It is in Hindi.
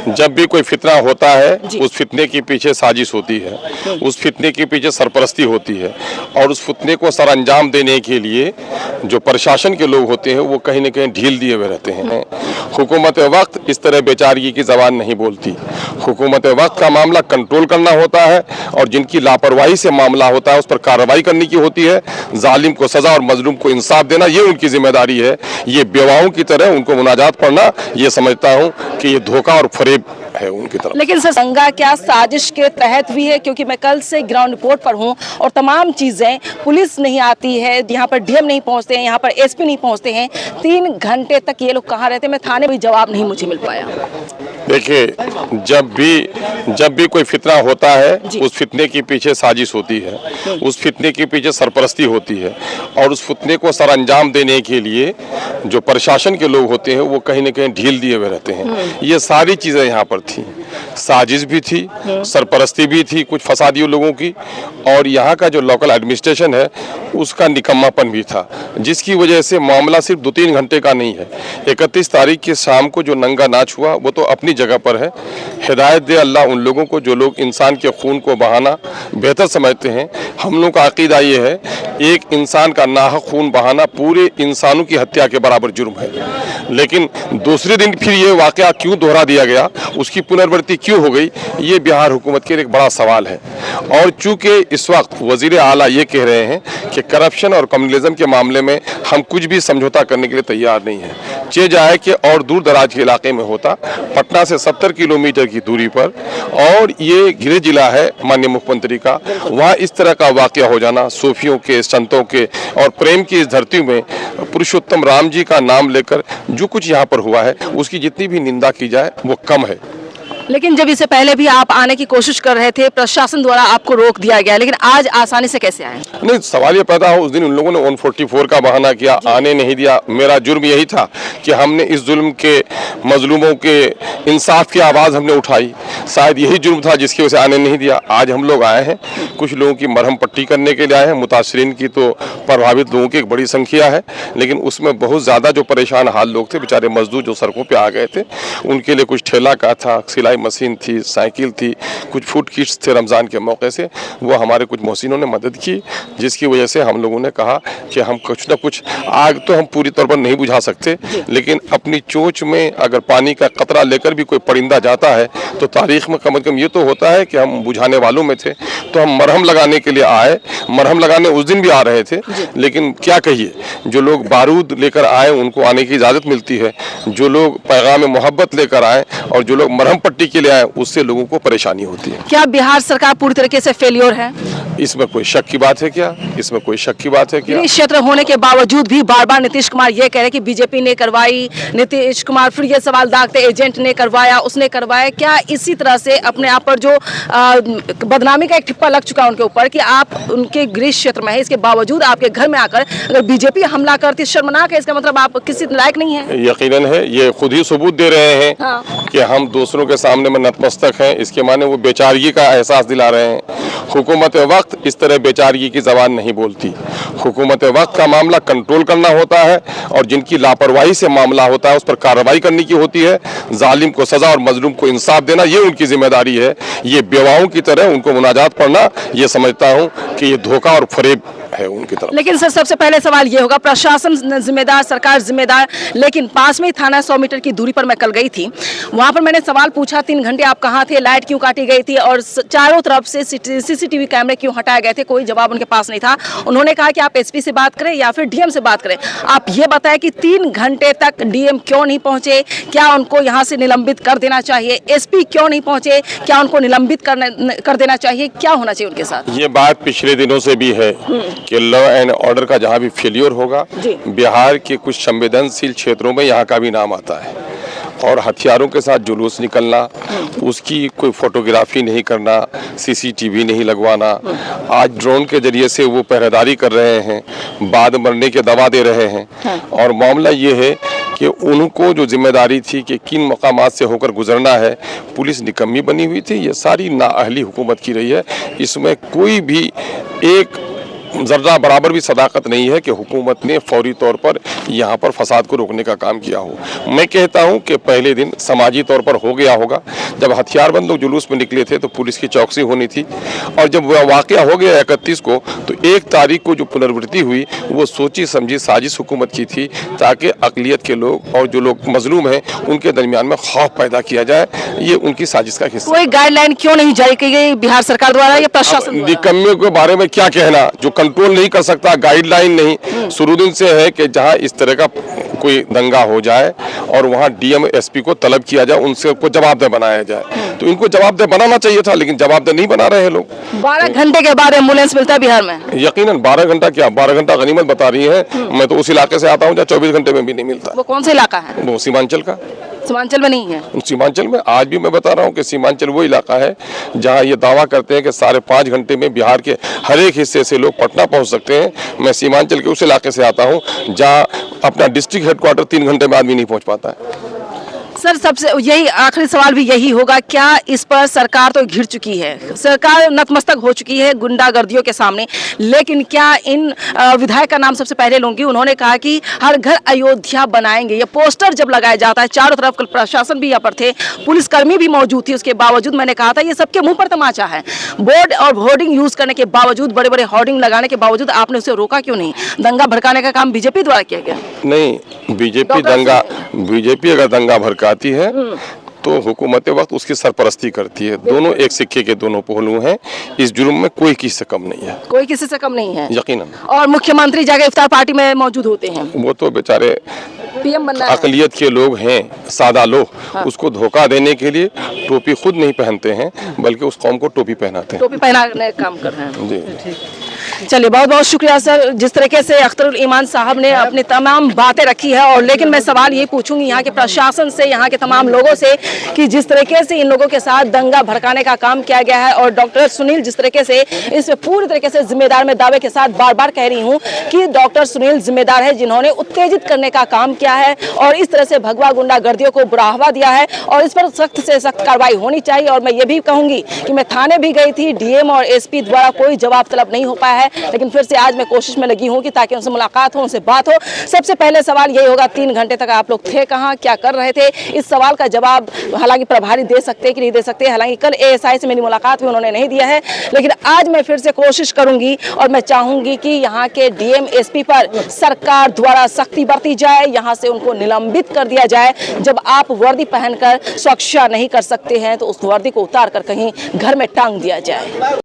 जब भी कोई फितना होता है उस फितने के पीछे साजिश होती है, उस फितने के पीछे सरपरस्ती होती है और उस फितने को सर अंजाम देने के लिए जो प्रशासन के लोग होते हैं वो कहीं न कहीं ढील दिए हुए रहते हैं। हुकूमत वक्त इस तरह बेचारगी की ज़बान नहीं बोलती। हुकूमत वक्त का मामला कंट्रोल करना होता है और जिनकी लापरवाही से मामला होता है उस पर कार्रवाई करने की होती है। जालिम को सज़ा और मजलूम को इंसाफ देना ये उनकी जिम्मेदारी है। ये बेवाओं की तरह उनको मुनाजात पढ़ना ये समझता हूँ कि ये धोखा और फरेब है उनकी तरफ। लेकिन सर दंगा क्या साजिश के तहत भी है? क्योंकि मैं कल से ग्राउंड रिपोर्ट पर हूँ और तमाम चीजें, पुलिस नहीं आती है यहाँ पर, डीएम नहीं पहुँचते हैं यहाँ पर, एसपी नहीं पहुँचते हैं। 3 घंटे तक ये लोग कहाँ रहते हैं? मैं थाने में जवाब नहीं मुझे मिल पाया। देखिए, जब भी कोई फितना होता है उस फितने के पीछे साजिश होती है, उस फितने के पीछे सरपरस्ती होती है और उस फितने को सर अंजाम देने के लिए जो प्रशासन के लोग होते हैं वो कहीं न कहीं ढील दिए हुए रहते हैं। ये सारी चीज़ें यहाँ पर थी, साजिश भी थी, सरपरस्ती भी थी कुछ फसादियों लोगों की, और यहाँ का जो लोकल एडमिनिस्ट्रेशन है उसका निकम्मापन भी था, जिसकी वजह से मामला सिर्फ 2-3 घंटे का नहीं है। 31 तारीख के शाम को जो नंगा नाच हुआ वो तो अपनी जगह पर है। हिदायत दे अल्लाह उन लोगों को जो लोग इंसान के खून को बहाना बेहतर समझते हैं। हम लोग का अकीदा ये है, एक इंसान का नाहक खून बहाना पूरे इंसानों की हत्या के बराबर जुर्म है। लेकिन दूसरे दिन फिर ये वाकया क्यों दोहरा दिया गया, उसकी पुनरावृत्ति क्यों हो गई, ये बिहार हुकूमत के लिए एक बड़ा सवाल है। और चूंकि इस वक्त वजीर आला ये कह रहे हैं कि करप्शन और कम्युनलिज्म के मामले में हम कुछ भी समझौता करने के लिए तैयार नहीं है। चे जाए कि और दूर दराज के इलाके में होता, पटना से 70 किलोमीटर की दूरी पर, और ये गृह जिला है माननीय मुख्यमंत्री का, वहाँ इस तरह का वाकया हो जाना, सूफियों के, संतों के और प्रेम की इस धरती में पुरुषोत्तम राम जी का नाम लेकर जो कुछ यहाँ पर हुआ है उसकी जितनी भी निंदा की जाए वो कम है। लेकिन जब इससे पहले भी आप आने की कोशिश कर रहे थे, प्रशासन द्वारा आपको रोक दिया गया, लेकिन आज आसानी से कैसे आए? नहीं, सवाल ये पैदा हो, उस दिन उन लोगों ने 144 का बहाना किया, आने नहीं दिया। मेरा जुर्म यही था कि हमने इस जुल्म के, मजलूमों के इंसाफ की आवाज़ हमने उठाई, शायद यही जुर्म था जिसकी वजह से आने नहीं दिया। आज हम लोग आए हैं, कुछ लोगों की मरहम पट्टी करने के लिए आए हैं। मुतासरीन की तो प्रभावित लोगों की एक बड़ी संख्या है, लेकिन उसमें बहुत ज़्यादा जो परेशान हाल लोग थे, बेचारे मजदूर जो सड़कों पर आ गए थे, उनके लिए कुछ ठेला का था, सिलाई मशीन थी, साइकिल थी, कुछ फूड किट्स थे रमज़ान के मौके से, वो हमारे कुछ मोहसिनों ने मदद की, जिसकी वजह से हम लोगों ने कहा कि हम कुछ ना कुछ, आग तो हम पूरी तौर पर नहीं बुझा सकते, लेकिन अपनी चोंच में अगर पानी का कतरा लेकर भी कोई परिंदा जाता है तो तारीख में कम से कम ये तो होता है कि हम बुझाने वालों में थे। तो हम मरहम लगाने के लिए आए, मरहम लगाने उस दिन भी आ रहे थे, लेकिन क्या कहिए, जो लोग बारूद लेकर आए उनको आने की इजाज़त मिलती है, जो लोग पैगाम मोहब्बत लेकर आए और जो लोग मरहम पट्टी के लिए आए उससे लोगों को परेशानी होती है। क्या बिहार सरकार पूरी तरीके से फेलियर है? इसमें कोई शक की बात है क्या? इसमें कोई शक की बात है क्या? इस क्षेत्र होने के बावजूद भी बार बार नीतीश कुमार ये कह रहे हैं कि बीजेपी ने करवाई, नीतीश कुमार फिर ये सवाल दागते एजेंट ने करवाया, उसने करवाया। क्या इसी तरह से अपने आप पर जो बदनामी का एक ठिप्पा लग चुका है उनके ऊपर कि आप उनके गृह क्षेत्र में है, इसके बावजूद आपके घर में आकर अगर बीजेपी हमला करती, शर्मनाक है, इसका मतलब आप किसी लायक नहीं है? यकीनन है, ये खुद ही सबूत दे रहे हैं कि हम दूसरों के सामने में नतमस्तक हैं। इसके माने वो बेचारगी का एहसास दिला रहे हैं। हुकूमत वक्त इस तरह बेचारगी की ज़बान नहीं बोलती। हुकूमत वक्त का मामला कंट्रोल करना होता है और जिनकी लापरवाही से मामला होता है उस पर कार्रवाई करने की होती है। जालिम को सज़ा और मजलूम को इंसाफ देना ये उनकी जिम्मेदारी है। ये बेवाओं की तरह उनको मुनाजात पढ़ना ये समझता हूँ कि ये धोखा और फरेब है उनकी तरफ। लेकिन सर सबसे पहले सवाल ये होगा, प्रशासन जिम्मेदार, सरकार जिम्मेदार, लेकिन पास में ही थाना 100 मीटर की दूरी पर मैं कल गई थी, वहां पर मैंने सवाल पूछा 3 घंटे आप कहाँ थे, लाइट क्यों काटी गई थी और चारों तरफ से सीसीटीवी कैमरे क्यों हटाए गए थे, कोई जवाब उनके पास नहीं था। उन्होंने कहा कि आप एसपी से बात करें या फिर डीएम से बात करें। आप ये बताएं कि 3 घंटे तक डीएम क्यों नहीं पहुंचे? क्या उनको यहाँ से निलंबित कर देना चाहिए? एसपी क्यों नहीं पहुंचे? क्या उनको निलंबित कर देना चाहिए? क्या होना चाहिए उनके साथ? ये बात पिछले दिनों से भी है कि लॉ एंड ऑर्डर का जहाँ भी फेलियर होगा, बिहार के कुछ संवेदनशील क्षेत्रों में यहाँ का भी नाम आता है। और हथियारों के साथ जुलूस निकलना, उसकी कोई फोटोग्राफी नहीं करना, सीसीटीवी नहीं लगवाना, आज ड्रोन के जरिए से वो पहरेदारी कर रहे हैं, बाद मरने के दवा दे रहे हैं। और मामला ये है कि उनको जो जिम्मेदारी थी कि किन मकामात से होकर गुजरना है, पुलिस निकम्मी बनी हुई थी। ये सारी नाअहली हुकूमत की रही है। इसमें कोई भी एक जर्रा बराबर भी सदाकत नहीं है कि हुकूमत ने फौरी तौर पर यहाँ पर फसाद को रोकने का काम किया हो। मैं कहता हूँ कि पहले दिन समाजी तौर पर हो गया होगा, जब हथियारबंद लोग जुलूस में निकले थे तो पुलिस की चौकसी होनी थी, और जब वह वाक़या हो गया 31 को तो 1 तारीख को जो पुनरावृत्ति हुई वो सोची समझी साजिश हुकूमत की थी, ताकि अक़लियत के लोग और जो लोग मजलूम हैं उनके दरमियान में खौफ पैदा किया जाए। ये उनकी साजिश का हिस्सा। कोई गाइडलाइन क्यों नहीं जारी की गई बिहार सरकार द्वारा या प्रशासन द्वारा? निकम्मे के बारे में क्या कहना, जो कंट्रोल नहीं कर सकता, गाइडलाइन नहीं। शुरू दिन से है कि जहां इस तरह का कोई दंगा हो जाए और वहां डीएम एसपी को तलब किया जाए, उनसे को जवाबदेह बनाया जाए, तो इनको जवाबदेह बनाना चाहिए था, लेकिन जवाबदेह नहीं बना रहे लोग। 12 घंटे के बाद एम्बुलेंस मिलता है बिहार में? यकीनन 12 घंटा क्या, 12 घंटा गनीमत बता रही है। मैं तो उस इलाके से आता हूँ जहाँ 24 घंटे में भी नहीं मिलता। वो कौन सा इलाका है? वो सीमांचल का। सीमांचल में नहीं है? सीमांचल में आज भी मैं बता रहा हूँ कि सीमांचल वो इलाका है जहाँ ये दावा करते हैं कि 5.5 घंटे में बिहार के हर एक हिस्से से लोग पटना पहुँच सकते हैं। मैं सीमांचल के उस इलाके से आता हूँ जहाँ अपना डिस्ट्रिक्ट हेडक्वार्टर 3 घंटे में आदमी नहीं पहुँच पाता है। सर, सबसे यही आखिरी सवाल भी यही होगा, क्या इस पर सरकार तो घिर चुकी है, सरकार नतमस्तक हो चुकी है गुंडागर्दियों के सामने, लेकिन क्या इन विधायक का नाम सबसे पहले लूंगी, उन्होंने कहा कि हर घर अयोध्या बनाएंगे। ये पोस्टर जब लगाया जाता है चारों तरफ, कल प्रशासन भी यहाँ पर थे, पुलिसकर्मी भी मौजूद थी, उसके बावजूद मैंने कहा था ये सबके मुंह पर तमाचा है। बोर्ड और होर्डिंग यूज करने के बावजूद, बड़े बड़े होर्डिंग लगाने के बावजूद आपने उसे रोका क्यों नहीं? दंगा भड़काने का काम बीजेपी द्वारा किया गया? नहीं, बीजेपी अगर दंगा भड़काती है तो हुकूमत वक्त उसकी सरपरस्ती करती है। दोनों एक सिक्के के दोनों पहलू हैं। इस जुर्म में कोई किसी से कम नहीं है। कोई किसी से कम नहीं है, यकीनन। और मुख्यमंत्री जाके इफ्तार पार्टी में मौजूद होते हैं। वो तो बेचारे पीएम बनना है। अकलियत के लोग हैं, सादा लोग। हाँ। उसको धोखा देने के लिए टोपी खुद नहीं पहनते हैं, बल्कि उस कौम को टोपी पहनाते हैं। टोपी पहनाने का काम कर रहे हैं जी। चलिए, बहुत बहुत शुक्रिया सर, जिस तरीके से अख्तरुल ईमान साहब ने अपनी तमाम बातें रखी है। और लेकिन मैं सवाल ये पूछूंगी यहाँ के प्रशासन से, यहाँ के तमाम लोगों से, कि जिस तरीके से इन लोगों के साथ दंगा भड़काने का काम किया गया है, और डॉक्टर सुनील जिस तरीके से इस पूरी तरीके से जिम्मेदार, मैं दावे के साथ बार बार कह रही हूँ कि डॉक्टर सुनील जिम्मेदार है, जिन्होंने उत्तेजित करने का काम किया है और इस तरह से भगवा गुंडागर्दियों को बढ़ावा दिया है, और इस पर सख्त से सख्त कार्रवाई होनी चाहिए। और मैं ये भी कहूंगी कि मैं थाने भी गई थी, डीएम और एसपी द्वारा कोई जवाब तलब नहीं हो पाया है, लेकिन फिर से आज मैं कोशिश में लगी हूँ कि ताकि उनसे मुलाकात हो, उनसे बात हो। सबसे पहले सवाल यही होगा, 3 घंटे तक आप लोग थे कहाँ, क्या कर रहे थे? इस सवाल का जवाब हालांकि प्रभारी दे सकते कि नहीं दे सकते, हालांकि कल एएसआई से मेरी मुलाकात हुई, उन्होंने नहीं दिया है, लेकिन आज मैं फिर से कोशिश करूंगी और मैं चाहूंगी कि यहाँ के डीएम एसपी पर सरकार द्वारा सख्ती बरती जाए, यहाँ से उनको निलंबित कर दिया जाए। जब आप वर्दी पहनकर सुरक्षा नहीं कर सकते हैं तो उस वर्दी को उतार कर कहीं घर में टांग दिया जाए।